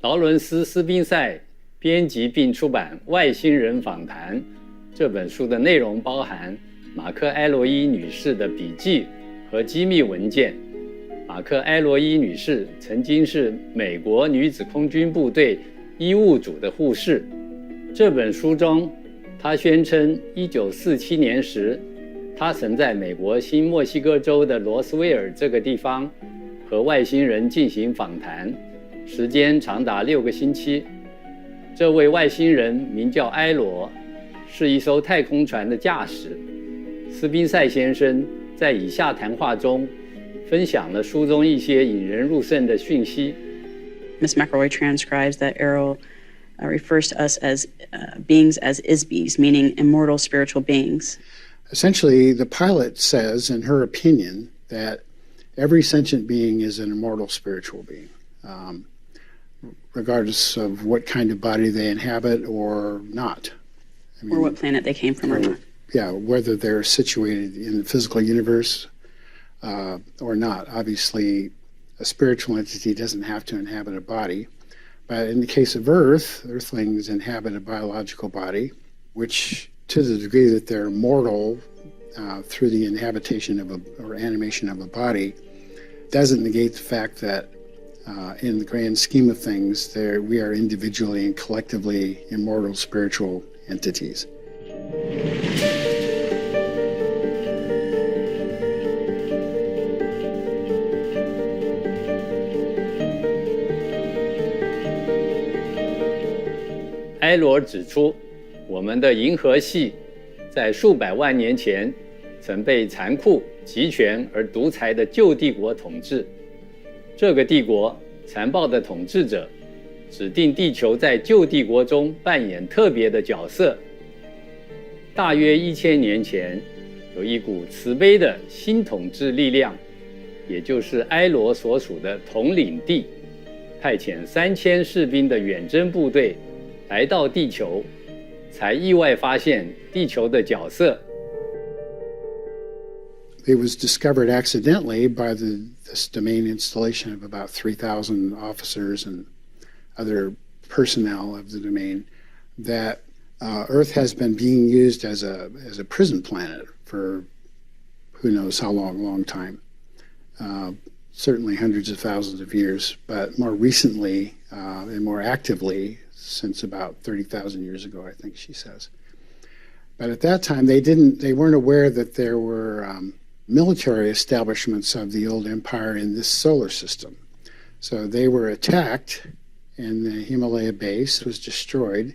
劳伦斯·斯宾塞编辑并出版《外星人访谈》这本书的内容包含马克·埃罗伊女士的笔记和机密文件。马克·埃罗伊女士曾经是美国女子空军部队医务组的护士。这本书中，她宣称1947年时，她曾在美国新墨西哥州的罗斯威尔这个地方和外星人进行访谈，时间长达6个星期。这位外星人名叫埃罗，是一艘太空船的驾驶。斯宾塞先生在以下谈话中分享了书中一些引人入胜的讯息。Ms. McElroy transcribes that Errol refers to us as beings as Isbys, meaning immortal spiritual beings. Essentially, the pilot says, in her opinion, that every sentient being is an immortal spiritual being, regardless of what kind of body they inhabit or not. Or what planet they came from or not. Yeah, whether they're situated in the physical universe or not. Obviously, a spiritual entity doesn't have to inhabit a body. But in the case of Earth, Earthlings inhabit a biological body, which, to the degree that they're mortal through the inhabitation of or animation of a body, doesn't negate the fact that in the grand scheme of things, we are individually and collectively immortal spiritual entities.埃罗指出，我们的银河系在数百万年前曾被残酷、集权而独裁的旧帝国统治。这个帝国残暴的统治者指定地球在旧帝国中扮演特别的角色。大约1000年前，有一股慈悲的新统治力量，也就是埃罗所属的统领地，派遣3000士兵的远征部队来到地球，才意外发现地球的角色。It was discovered accidentally by this domain installation of about 3,000 officers and other personnel of the domain that Earth has been being used as a prison planet for who knows how long time. Certainly hundreds of thousands of years, but more recently and more actively since about 30,000 years ago, I think she says. But at that time, they weren't aware that there were military establishments of the old empire in this solar system. So they were attacked, and the Himalaya base was destroyed,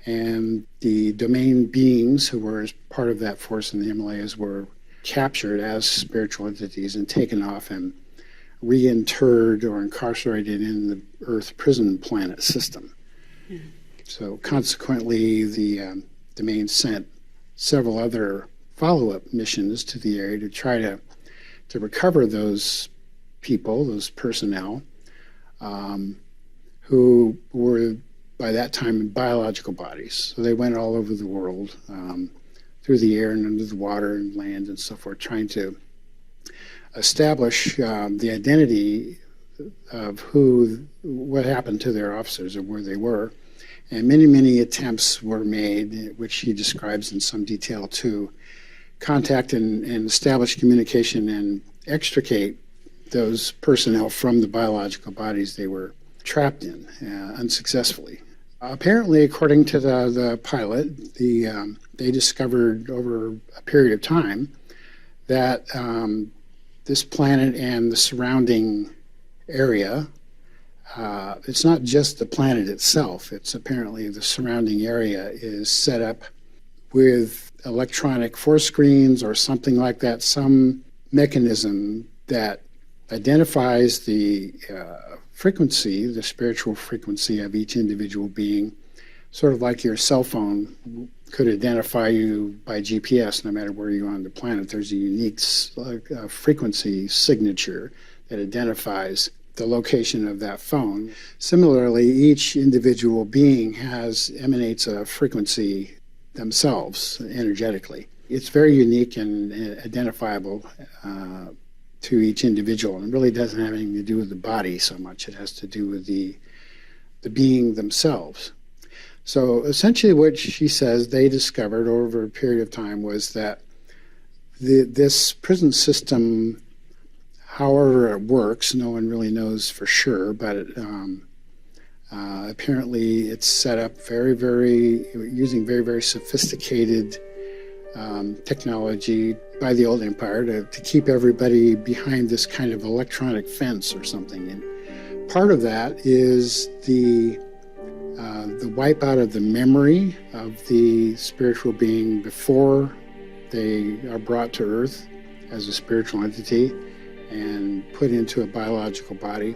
and the domain beings who were part of that force in the Himalayas were captured as spiritual entities and taken off and reinterred or incarcerated in the Earth prison planet system. So consequently, the domain sent several other follow-up missions to the area to try to recover those people, those personnel, who were by that time in biological bodies. So they went all over the world, through the air and under the water and land and so forth, trying to establish the identity of what happened to their officers or where they were. And many attempts were made, which he describes in some detail, to contact and establish communication and extricate those personnel from the biological bodies they were trapped in, unsuccessfully. Apparently, according to the pilot, they discovered over a period of time that this planet and the surrounding area, it's not just the planet itself, it's apparently the surrounding area is set up with electronic force screens or something like that, some mechanism that identifies the frequency, the spiritual frequency of each individual being, sort of like your cell phone could identify you by GPS no matter where you are on the planet. There's a unique frequency signature that identifies the location of that phone. Similarly, each individual being emanates a frequency themselves energetically. It's very unique and identifiable to each individual, and it really doesn't have anything to do with the body so much. It has to do with the being themselves. So essentially what she says they discovered over a period of time was that this prison system, however it works, no one really knows for sure, but apparently it's set up using very, very sophisticated technology by the old empire to keep everybody behind this kind of electronic fence or something. And part of that is the wipeout of the memory of the spiritual being before they are brought to Earth as a spiritual entity and put into a biological body,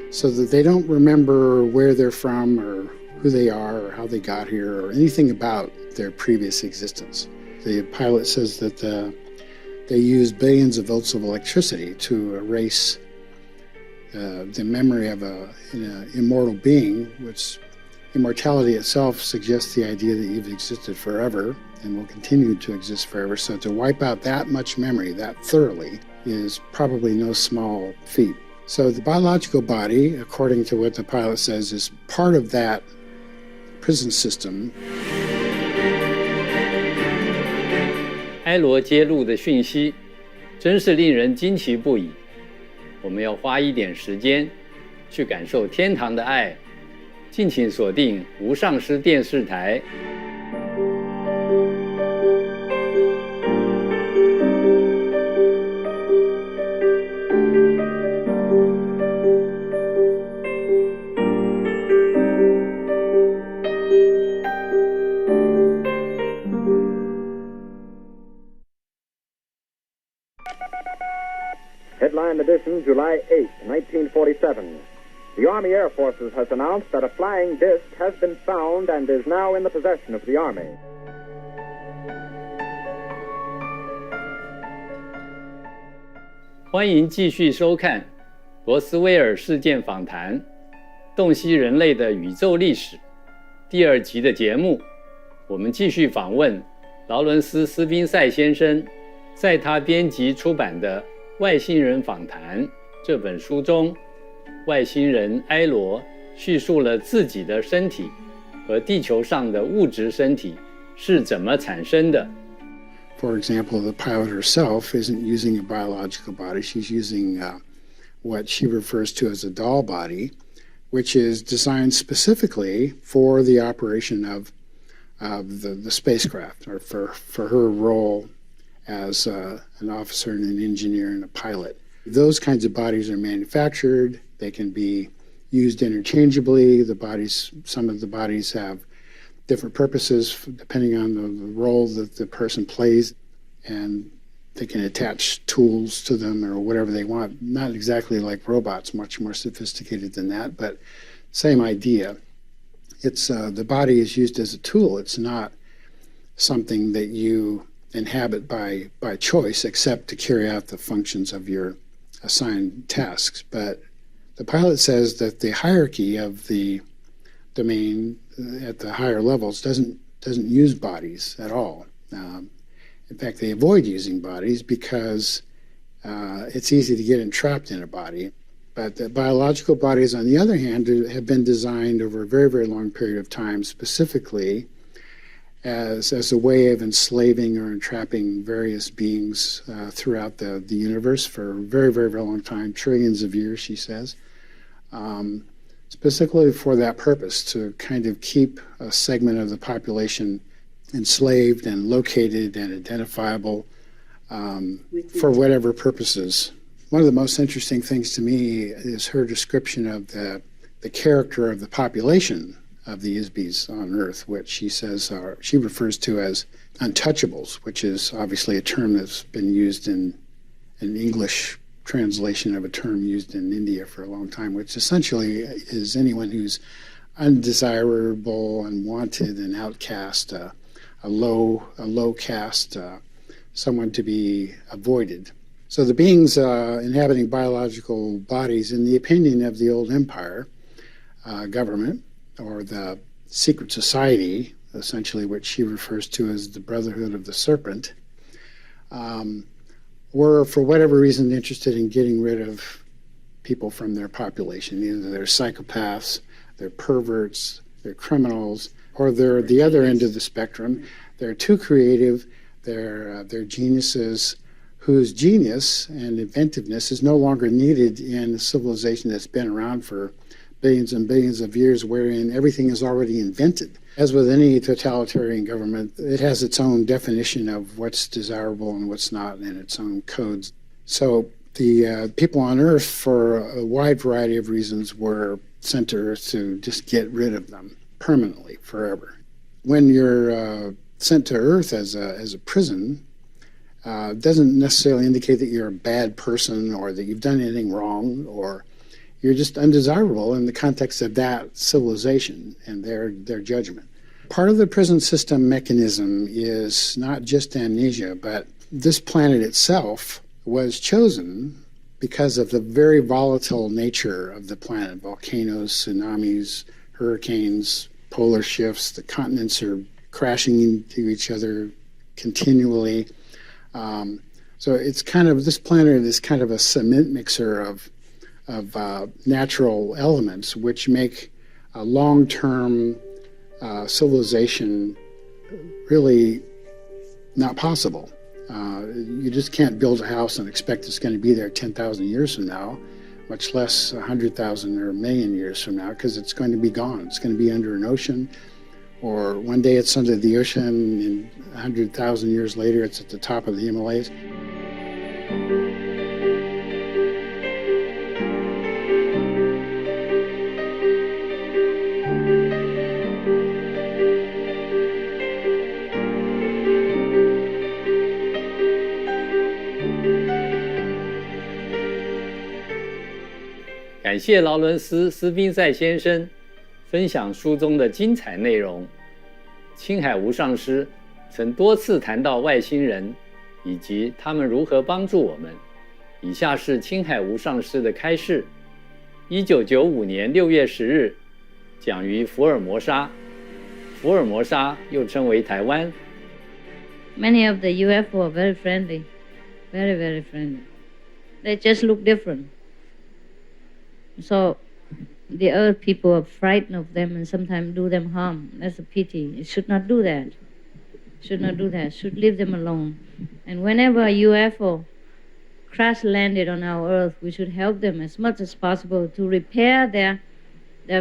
so that they don't remember where they're from or who they are or how they got here or anything about their previous existence. The pilot says that they use billions of volts of electricity to erase the memory of an immortal being, which immortality itself suggests the idea that you've existed forever and will continue to exist forever. So to wipe out that much memory that thoroughly is probably no small feat. So the biological body, according to what the pilot says, is part of that prison system. 埃罗揭露的讯息真是令人惊奇不已。我们要花一点时间去感受天堂的爱。敬请锁定无上师电视台。Headline edition, July 8, 1947. The Army Air Forces has announced that a flying disc has been found and is now in the possession of the Army. 欢迎继续收看罗斯威尔事件访谈，洞悉人类的宇宙历史第2集的节目。我们继续访问劳伦斯·斯宾塞先生，在他编辑出版的《外星人访谈》这本书中，外星人埃罗叙述了自己的身体和地球上的物质身体是怎么产生的。For example, the pilot herself isn't using a biological body. She's using what she refers to as a doll body, which is designed specifically for the operation of the spacecraft, or for her role as an officer and an engineer and a pilot. Those kinds of bodies are manufactured. They can be used interchangeably. Some of the bodies have different purposes depending on the role that the person plays, and they can attach tools to them or whatever they want. Not exactly like robots, much more sophisticated than that, but same idea. It's the body is used as a tool. It's not something that you inhabit by choice, except to carry out the functions of your assigned tasks. But the pilot says that the hierarchy of the domain at the higher levels doesn't use bodies at all. In fact, they avoid using bodies because it's easy to get entrapped in a body. But the biological bodies, on the other hand, have been designed over a very, very long period of time, specifically as a way of enslaving or entrapping various beings throughout the universe for a very, very, very long time, trillions of years, she says, specifically for that purpose, to kind of keep a segment of the population enslaved and located and identifiable for whatever purposes. One of the most interesting things to me is her description of the character of the population of the Isbies on Earth, which she says she refers to as untouchables, which is obviously a term that's been used in an English translation of a term used in India for a long time, which essentially is anyone who's undesirable, unwanted, an outcast, a low caste, someone to be avoided. So the beings inhabiting biological bodies, in the opinion of the old empire government, or the secret society, essentially what she refers to as the Brotherhood of the Serpent, were, for whatever reason, interested in getting rid of people from their population. Either they're psychopaths, they're perverts, they're criminals, or they're the other end of the spectrum. They're too creative, they're geniuses whose genius and inventiveness is no longer needed in a civilization that's been around for billions and billions of years, wherein everything is already invented. As with any totalitarian government, it has its own definition of what's desirable and what's not, and its own codes. So the people on Earth, for a wide variety of reasons, were sent to Earth to just get rid of them permanently, forever. When you're sent to Earth as a prison, doesn't necessarily indicate that you're a bad person or that you've done anything wrong, or you're just undesirable in the context of that civilization and their judgment. Part of the prison system mechanism is not just amnesia, but this planet itself was chosen because of the very volatile nature of the planet. Volcanoes, tsunamis, hurricanes, polar shifts, the continents are crashing into each other continually. So it's kind of, this planet is kind of a cement mixer of natural elements which make a long-term civilization really not possible. You just can't build a house and expect it's going to be there 10,000 years from now, much less 100,000 or a million years from now, because it's going to be gone. It's going to be under an ocean, or one day it's under the ocean, and 100,000 years later it's at the top of the Himalayas.感谢劳伦斯·斯宾塞先生分享书中的精彩内容。青海无上师曾多次谈到外星人以及他们如何帮助我们。以下是青海无上师的开示。1995年6月10日，讲于福尔摩沙。福尔摩沙又称为台湾。Many of the UFO are very friendly, very, very friendly. They just look different. So the Earth people are frightened of them and sometimes do them harm. That's a pity. It should not do that. Should not do that. Should leave them alone. And whenever a UFO crash landed on our Earth, we should help them as much as possible to repair their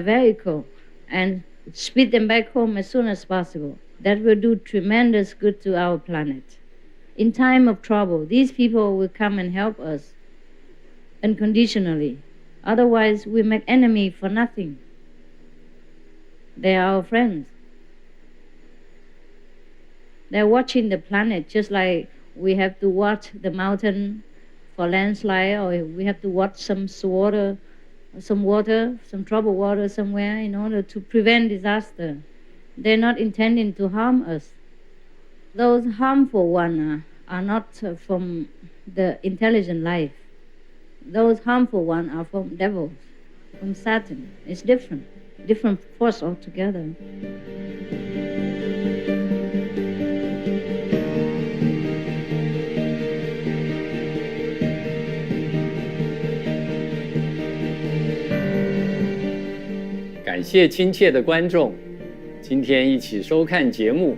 vehicle and speed them back home as soon as possible. That will do tremendous good to our planet. In time of trouble, these people will come and help us unconditionally. Otherwise, we make enemy for nothing. They are our friends. They're watching the planet just like we have to watch the mountain for landslide, or we have to watch some troubled water somewhere in order to prevent disaster. They're not intending to harm us. Those harmful ones are not from the intelligent life. Those harmful ones are from devils, from Satan. It's different force altogether.感谢亲切的观众，今天一起收看节目，